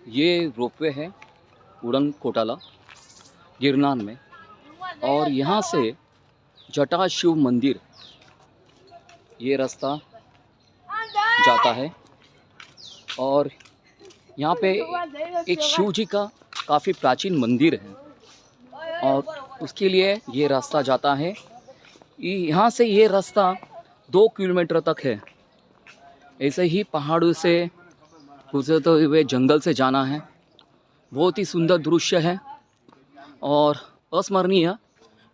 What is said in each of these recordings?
ये रोपवे है उड़न कोटाला गिरनार में। और यहाँ से जटाशिव मंदिर ये रास्ता जाता है। और यहाँ पे एक शिव जी का काफ़ी प्राचीन मंदिर है और उसके लिए ये रास्ता जाता है। यहाँ से ये रास्ता 2 किलोमीटर तक है। ऐसे ही पहाड़ों से गुजरते हुए जंगल से जाना है। बहुत ही सुंदर दृश्य है और अस्मरणीय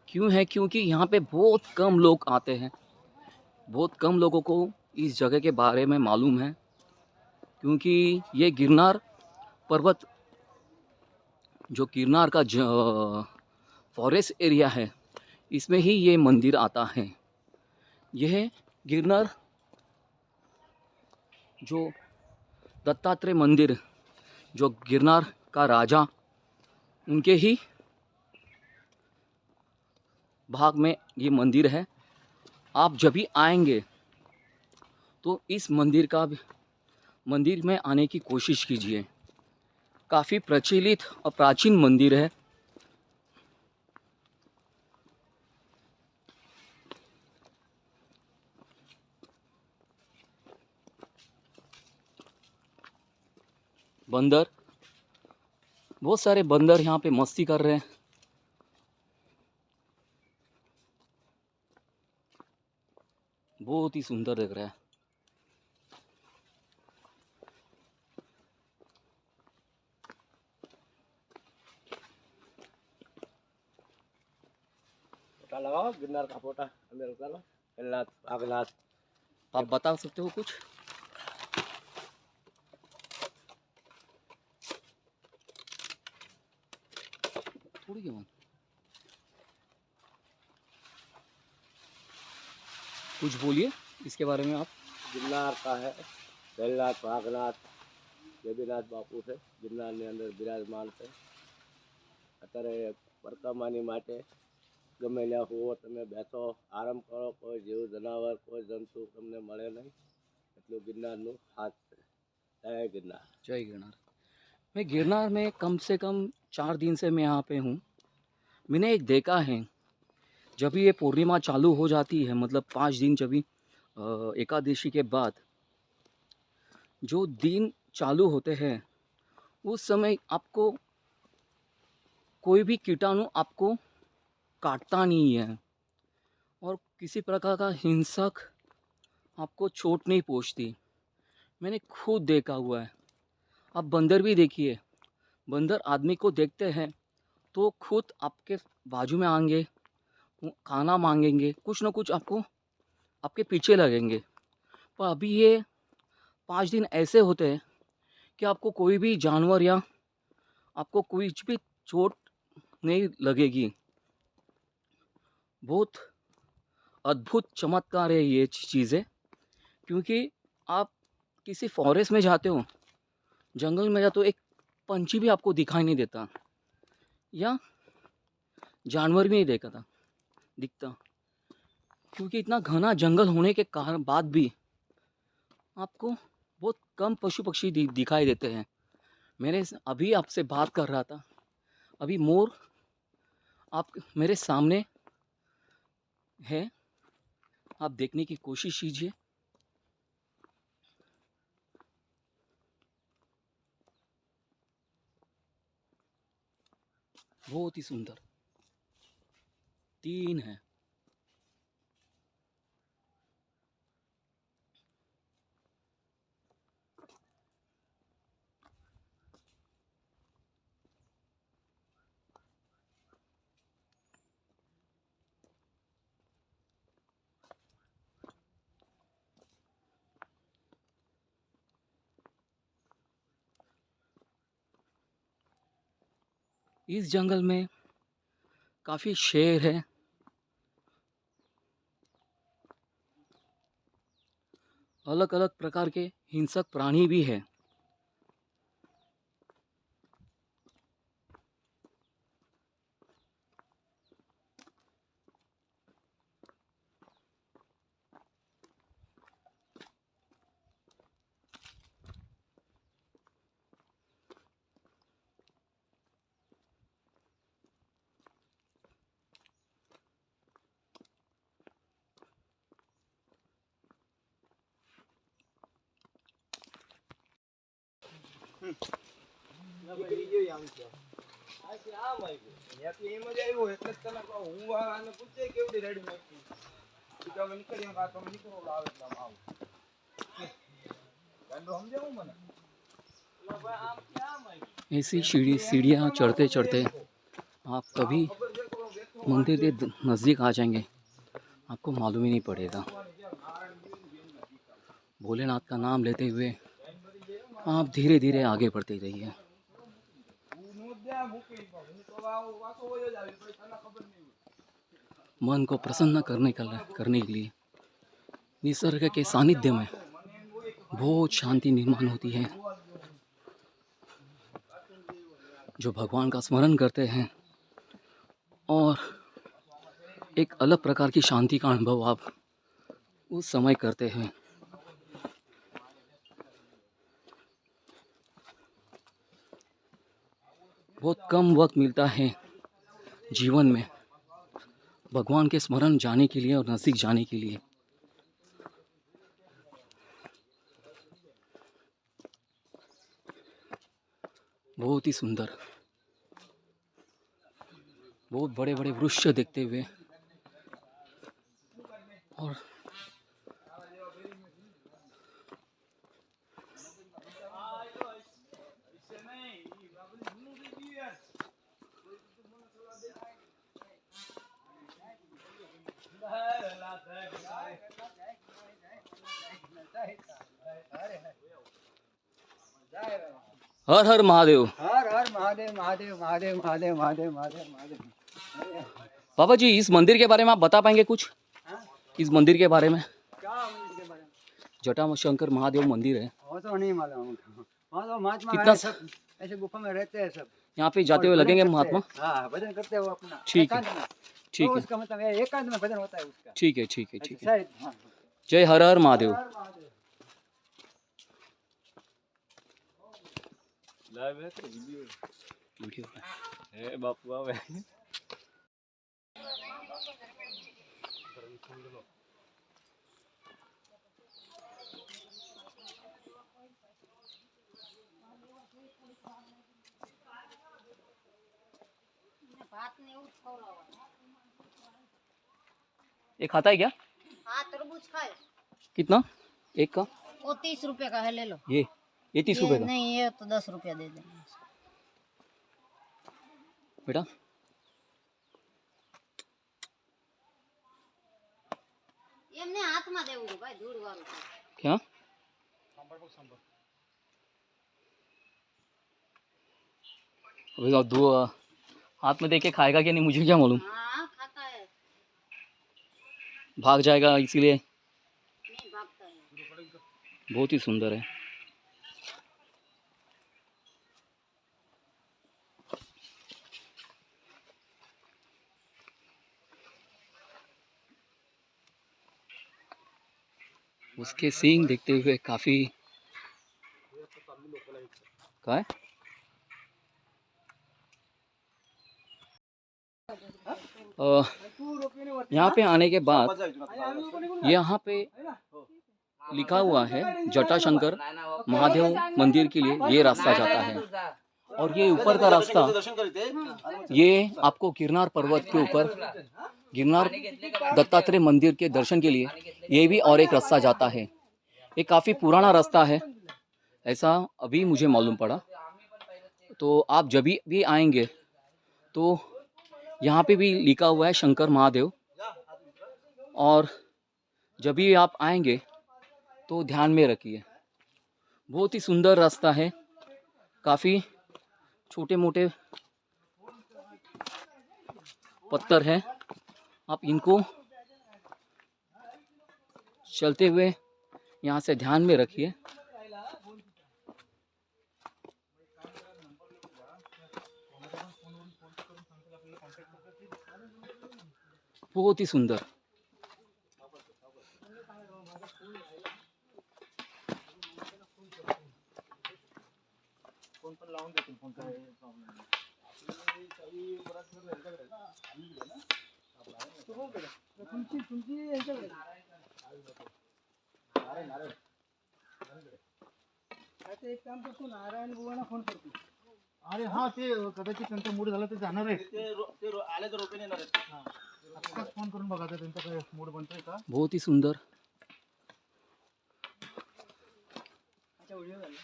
क्यों है, क्योंकि यहाँ पे बहुत कम लोग आते हैं। बहुत कम लोगों को इस जगह के बारे में मालूम है, क्योंकि ये गिरनार पर्वत जो गिरनार का फॉरेस्ट एरिया है, इसमें ही ये मंदिर आता है। यह गिरनार जो दत्तात्रेय मंदिर, जो गिरनार का राजा, उनके ही भाग में ये मंदिर है। आप जब भी आएंगे तो इस मंदिर में आने की कोशिश कीजिए। काफ़ी प्रचलित और प्राचीन मंदिर है। बंदर, बहुत सारे बंदर यहाँ पे मस्ती कर रहे हैं। बहुत ही सुंदर लग रहा है। फोटा लगाओ, गिरनार का फोटा अंदर उतारो। अगलात अगलात आप बता सकते हो कुछ? थोड़ी क्यों, कुछ बोलिए इसके बारे में आप। गिरनार का है बेलनाथ भागनाथ देवीनाथ बापू છે ગિરનારની અંદર બિરાજમાન છે। અત્યારે પરકામાની માટે ગમે ત્યાં હોવો તમે બેસો, આરામ કરો, કોઈ જીવ જનાવર કોઈ જંતુ તમને મળે નહીં, એટલું गिरनारનું હાથ છે। જય गिरनार। जय गिरनार। मैं गिरनार में कम से कम 4 दिन से मैं यहाँ पे हूँ। मैंने एक देखा है, जब भी ये पूर्णिमा चालू हो जाती है, मतलब 5 दिन जब भी एकादशी के बाद जो दिन चालू होते हैं, उस समय आपको कोई भी कीटाणु आपको काटता नहीं है और किसी प्रकार का हिंसक आपको चोट नहीं पहुँचती। मैंने खुद देखा हुआ है। आप बंदर भी देखिए, बंदर आदमी को देखते हैं तो खुद आपके बाजू में आएंगे, खाना मांगेंगे, कुछ ना कुछ आपको आपके पीछे लगेंगे। पर अभी ये 5 दिन ऐसे होते हैं कि आपको कोई भी जानवर या आपको कुछ भी चोट नहीं लगेगी। बहुत अद्भुत चमत्कार है ये चीज़ें, क्योंकि आप किसी फॉरेस्ट में जाते हो, जंगल में जाते हो, एक पंछी भी आपको दिखाई नहीं देता या जानवर भी नहीं दिखता, क्योंकि इतना घना जंगल होने के कारण बाद भी आपको बहुत कम पशु पक्षी दिखाई देते हैं। मैंने अभी आपसे बात कर रहा था, अभी मोर आप मेरे सामने है, आप देखने की कोशिश कीजिए। बहुत ही सुंदर 3 है। इस जंगल में काफ़ी शेर है, अलग अलग प्रकार के हिंसक प्राणी भी है। ऐसी सीढ़ियाँ चढ़ते चढ़ते आप कभी मंदिर के नज़दीक आ जाएंगे, आपको मालूम ही नहीं पड़ेगा। भोलेनाथ का नाम लेते हुए आप धीरे धीरे आगे बढ़ते रहिए। मन को प्रसन्न करने के लिए निसर्ग के सानिध्य में बहुत शांति निर्माण होती है। जो भगवान का स्मरण करते हैं और एक अलग प्रकार की शांति का अनुभव आप उस समय करते हैं। बहुत कम वक्त मिलता है जीवन में भगवान के स्मरण जाने के लिए और नज़दीक जाने के लिए। बहुत ही सुंदर, बहुत बड़े बड़े वृक्ष देखते हुए और हर हर महादेव। हर हर महादेव महादेव महादेव महादेव महादेव महादेव महादेव। बाबा जी, इस मंदिर के बारे में आप बता पाएंगे कुछ? हाँ? इस मंदिर के बारे में? क्या मंदिर के बारे में? जटाशंकर महादेव मंदिर है। वो तो नहीं मालूम। वहाँ तो महात्मा कितना है, सब ऐसे गुफा में रहते हैं सब। यहाँ पे जाते हुए और भजन लगेंगे करते महात्मा? हैं। हाँ, भजन करते हैं वो अपना। ठीक है, एकांत में। ठीक तो है, उसका मतलब है एकांत में भजन होता है उसका। ठीक है, ठीक है, ठीक है। शायद, हाँ। जय हर हर महादेव। हर महादेव। लाइव है तो वीडियो है बापू आवे। ये खाता है क्या? हाँ, तरबूज खाए। कितना एक का? वो 30 रुपए का है, ले लो। ये 30 रुपए का? नहीं, ये तो 10 रुपया दे देंगे बेटा एमने हाथ में देવું ભાઈ ધૂળ વાળું क्या? अभी तो दो हाथ में देके खाएगा कि नहीं मुझे क्या मालूम। हाँ खाता है, भाग जाएगा इसीलिए। नहीं भागता है। बहुत ही सुंदर है। उसके सींग देखते हुए काफी क्या है? यहाँ पे आने के बाद यहाँ पे लिखा हुआ है जटाशंकर महादेव मंदिर के लिए ये रास्ता जाता है। और ये ऊपर का रास्ता ये आपको गिरनार पर्वत के ऊपर गिरनार दत्तात्रेय मंदिर के दर्शन के लिए ये भी और एक रास्ता जाता है। ये काफ़ी पुराना रास्ता है, ऐसा अभी मुझे मालूम पड़ा। तो आप जब भी आएंगे तो यहाँ पे भी लिखा हुआ है शंकर महादेव, और जब भी आप आएंगे तो ध्यान में रखिए। बहुत ही सुंदर रास्ता है, काफ़ी छोटे मोटे पत्थर हैं, आप इनको चलते हुए यहाँ से ध्यान में रखिए। बहुत ही सुंदर। आता एक काम करतो, नारायण बुवांना फोन करतो. अरे हा ते कदाचित त्यांचा मूड झाला ते जाणार आहे आले तर रोपे येणार आहेत. आत्ताच फोन करून बघा त्यांचा काय मूड बनतोय का. बहुत ही सुंदर. अच्छा व्हिडिओ झाला.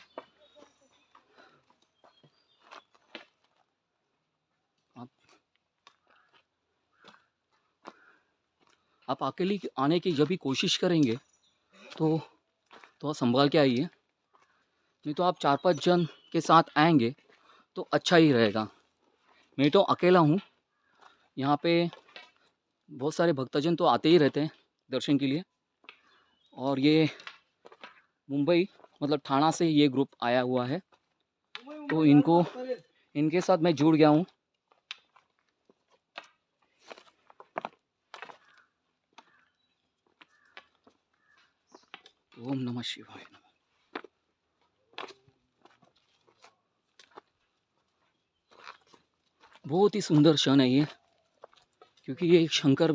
आप अकेले आने की जब भी कोशिश करेंगे तो थोड़ा संभाल के आइए, नहीं तो आप 4-5 जन के साथ आएंगे तो अच्छा ही रहेगा. मैं तो अकेला हूँ. यहाँ पे बहुत सारे भक्तजन तो आते ही रहते हैं दर्शन के लिए. और ये मुंबई मतलब ठाणा से ये ग्रुप आया हुआ है, तो इनके साथ मैं जुड़ गया हूँ. ओम नमः शिवाय. बहुत ही सुंदर क्षण है ये, क्योंकि ये शंकर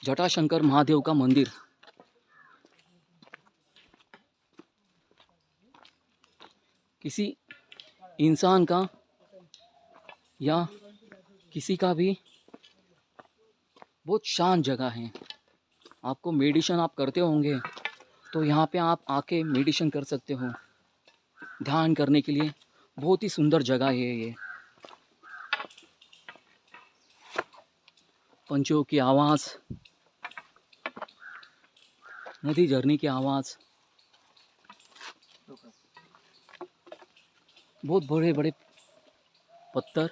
जटाशंकर महादेव का मंदिर किसी इंसान का या किसी का भी बहुत शांत जगह है. आपको मेडिटेशन आप करते होंगे तो यहाँ पे आप आके मेडिटेशन कर सकते हो. ध्यान करने के लिए बहुत ही सुंदर जगह है ये. पंछियों की आवाज़, नदी झरने की आवाज़, बहुत बड़े बड़े पत्थर.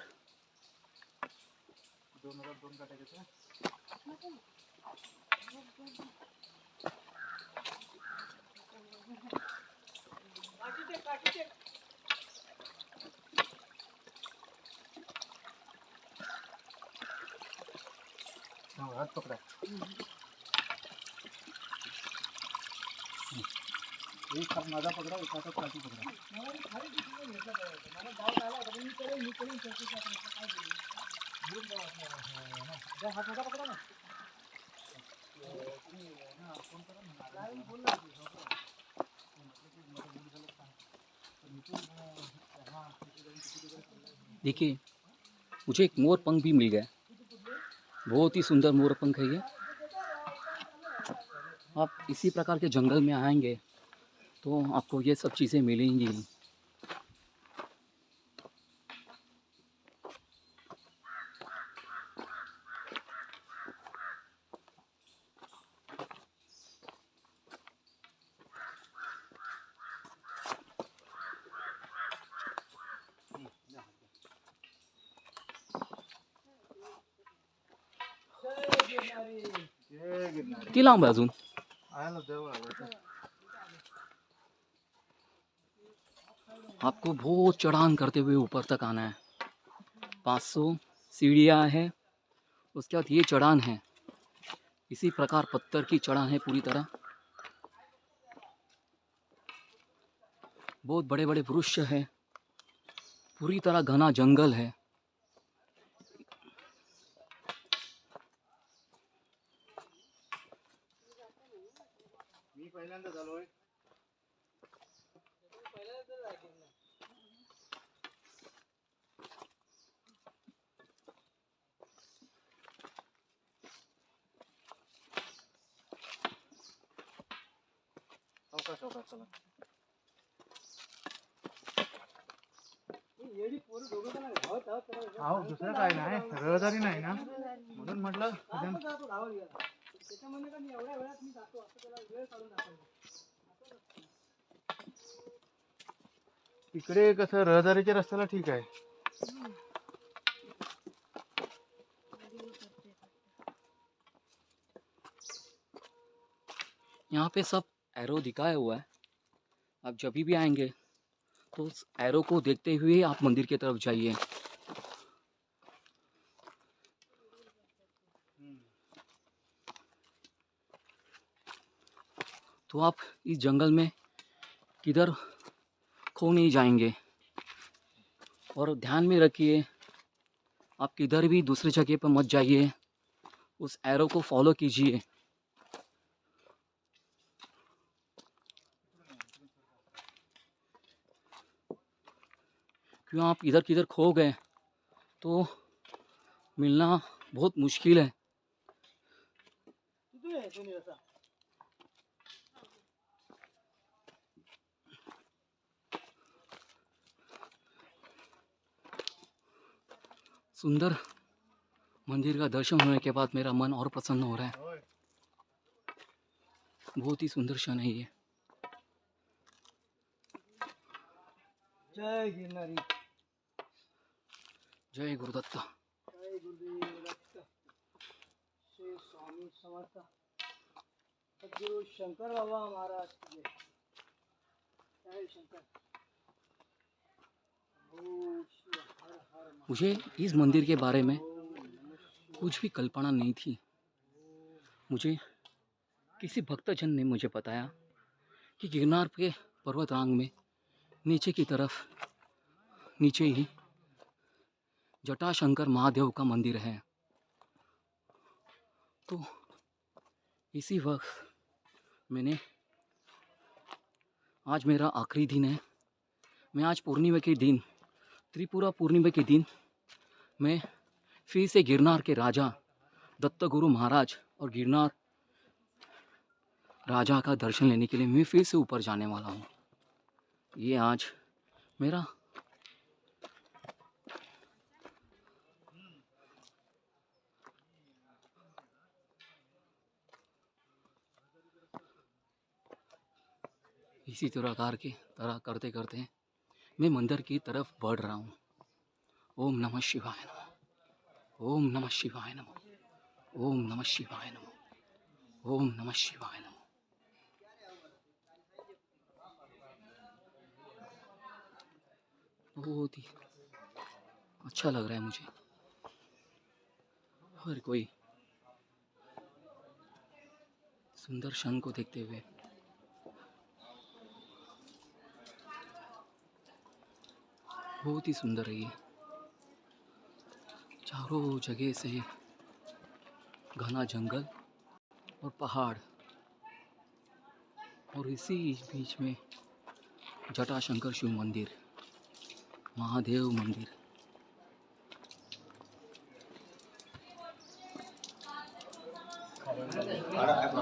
हात पकडा. एक हात माझा पकडा, एक हातात काठी पकडा. हात माझा पकडा ना. देखिए, मुझे एक मोर पंख भी मिल गया. बहुत ही सुंदर मोर पंख है ये. आप इसी प्रकार के जंगल में आएंगे तो आपको ये सब चीज़ें मिलेंगी. किती लांब आहे अजून? आयला जवळ आलं. आपको बहुत चढ़ान करते हुए ऊपर तक आना है. 500 सीढ़ियाँ हैं, उसके बाद ये चढ़ान है. इसी प्रकार पत्थर की चढ़ान है पूरी तरह. बहुत बड़े बड़े वृक्ष है, पूरी तरह घना जंगल है. मी पहिल्यांदा झालोय. सावकाश चला. अहो दुसरं काय नाही, रहदारी नाही ना म्हणून म्हटलं. इकडे कसं रहदारीच्या रस्त्याला ठीक आहे. यहाँ पे सब एरो दिखाया हुआ है. आप जब भी आएंगे तो उस एरो को देखते हुए आप मंदिर की तरफ जाइए. तो आप इस जंगल में किधर खो नहीं जाएंगे. और ध्यान में रखिए, आप किधर भी दूसरी जगह पर मत जाइए. उस एरो को फॉलो कीजिए. क्यों आप इधर किधर खो गए तो मिलना बहुत मुश्किल है। सुंदर मंदिर का दर्शन होने के बाद मेरा मन और प्रसन्न हो रहा है। बहुत ही सुंदर क्षण है ये। जय गिरनारी, जय गुरुदत्ता। जय गुरुदेव दत्त, श्री स्वामी समर्थ, सद्गुरु शंकर बाबा महाराज की जय। जय शंकर। ओम शिव हर हर मुझे इस मंदिर के बारे में कुछ भी कल्पना नहीं थी। मुझे किसी भक्तजन ने मुझे बताया कि गिरनार के पर्वतरांग में नीचे की तरफ नीचे ही जटाशंकर महादेव का मंदिर है। तो इसी वक्त मैंने, आज मेरा आखिरी दिन है। मैं आज पूर्णिमा के दिन, त्रिपुरा पूर्णिमा के दिन, मैं फिर से गिरनार के राजा दत्त गुरु महाराज और गिरनार राजा का दर्शन लेने के लिए मैं फिर से ऊपर जाने वाला हूँ। ये आज मेरा इसी तरह करते करते मैं मंदिर की तरफ बढ़ रहा हूँ। ओम नमः शिवाय नमः। ओम नमः शिवाय नमः। ओम नमः शिवाय नमः। ओम नमः शिवाय नमः। बहुत ही अच्छा लग रहा है मुझे। हर कोई सुंदर क्षण को देखते हुए बहुत ही सुंदर है ये। चारों जगह से घना जंगल और पहाड़, और इसी बीच में जटाशंकर शिव मंदिर, महादेव मंदिर।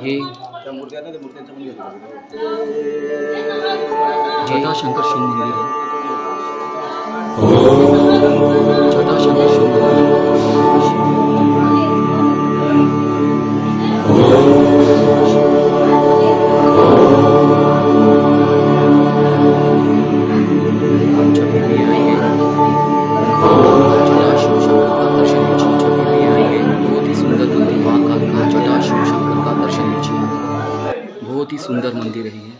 ये जटाशंकर शिव मंदिर है। जटाशंकर शिव बहुत ही सुंदर मंदिर है ये।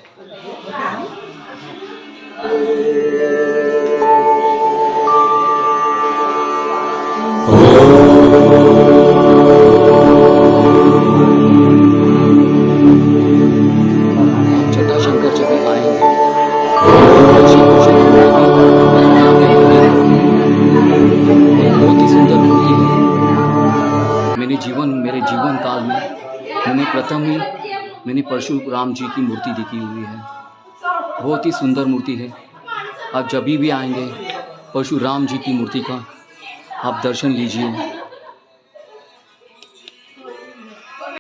जटाशंकर जब भी आएंगे बहुत ही सुंदर मूर्ति है। मेरे जीवन काल में मैंने परशुराम जी की मूर्ति देखी हुई है। बहुत ही सुंदर मूर्ति है। आप जब भी आएंगे परशुराम जी की मूर्ति का आप दर्शन लीजिए।